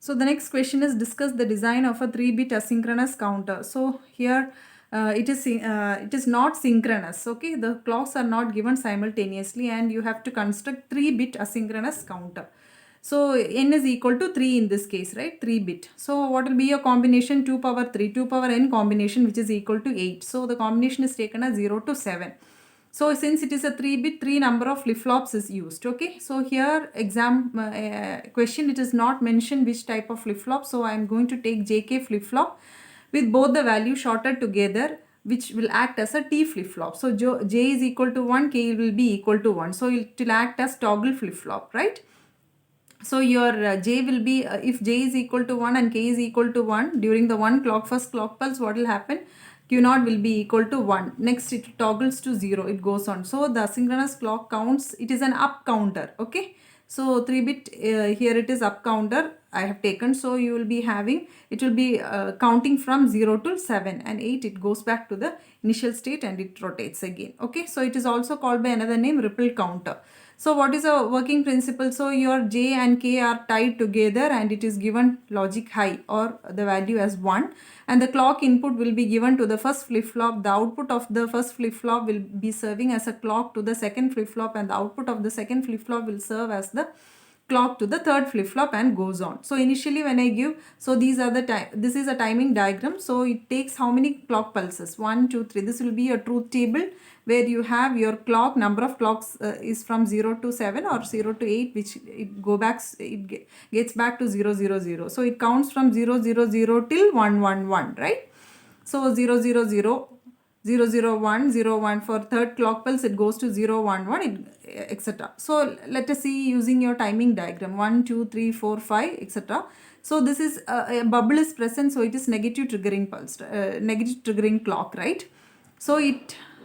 So the next question is discuss the design of a 3-bit asynchronous counter. So here it is not synchronous. Okay, the clocks are not given simultaneously and you have to construct 3-bit asynchronous counter. So n is equal to 3 in this case, right? 3-bit. So what will be your combination? 2 power 3, 2 power n combination, which is equal to 8. So the combination is taken as 0 to 7. So since it is a 3-bit, 3 number of flip-flops is used. Okay, so here exam question, it is not mentioned which type of flip-flop. So I am going to take JK flip-flop with both the value shorted together, which will act as a T flip-flop. So J is equal to 1, K will be equal to 1. So it will act as toggle flip-flop, right? So your J will be, if J is equal to 1 and K is equal to 1, during the first clock pulse, what will happen? Q0 will be equal to 1. Next, it toggles to 0. It goes on. So the asynchronous clock counts, it is an up counter. Okay. So 3-bit, here it is up counter I have taken. So you will be having, it will be counting from 0 to 7 and 8. It goes back to the initial state and it rotates again. Okay. So it is also called by another name, ripple counter. So what is a working principle? So your J and K are tied together and it is given logic high or the value as 1, and the clock input will be given to the first flip-flop. The output of the first flip-flop will be serving as a clock to the second flip-flop, and the output of the second flip-flop will serve as the clock to the third flip-flop and goes on. So initially when I give, so these are the time, this is a timing diagram. So it takes how many clock pulses? 1, 2, 3. This will be a truth table where you have your clock, number of clocks is from 0 to 7 or 0 to 8, which it gets back to 0, 0, 0. So it counts from 0, 0, 0 till 1, 1, 1, right? So 0, 0, 0, 0, 0, 1, 0, 1. For third clock pulse, it goes to 0, 1, 1, etc. So let us see using your timing diagram 1, 2, 3, 4, 5, etc. So this is a bubble is present, so it is negative triggering pulse, negative triggering clock, right? So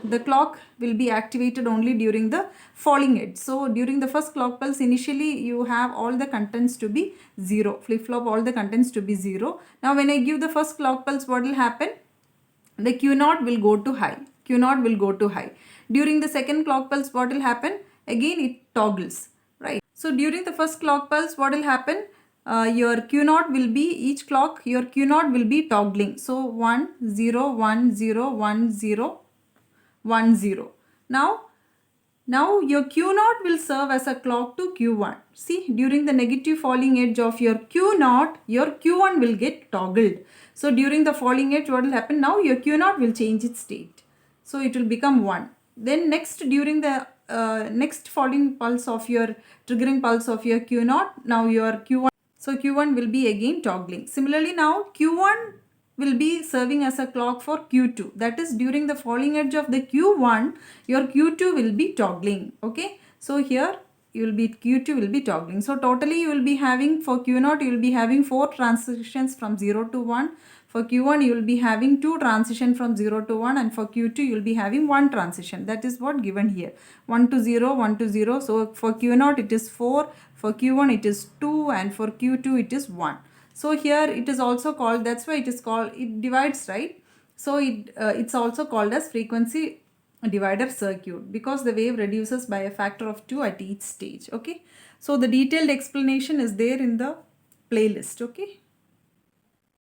the clock will be activated only during the falling edge. So during the first clock pulse, initially you have all the contents to be 0. Flip-flop all the contents to be 0. Now when I give the first clock pulse, what will happen? The Q0 will go to high. Q0 will go to high. During the second clock pulse, what will happen? Again it toggles, right? So during the first clock pulse, what will happen? Your Q0 will be, each clock, your Q0 will be toggling. So 1, 0, 1, 0, 1, 0, 1, 0. Now your Q0 will serve as a clock to Q1. See, during the negative falling edge of your Q0, your Q1 will get toggled. So during the falling edge, what will happen? Now your Q0 will change its state. So it will become 1. Then next, during the next falling pulse of your triggering pulse of your Q0, now your Q1. So Q1 will be again toggling. Similarly, now Q1 will be serving as a clock for Q2. That is, during the falling edge of the Q1, your Q2 will be toggling. Okay. So here Q2 will be toggling. So totally you will be having, for Q0 you will be having 4 transitions from 0 to 1. For Q1 you will be having 2 transition from 0 to 1, and for Q2 you will be having 1 transition. That is what given here. 1 to 0, 1 to 0. So for Q0 it is 4, for Q1 it is 2, and for Q2 it is 1. So here it is also called, that's why it is called, it divides, right? So it's also called as frequency divider circuit because the wave reduces by a factor of 2 at each stage. Okay. So the detailed explanation is there in the playlist. Okay.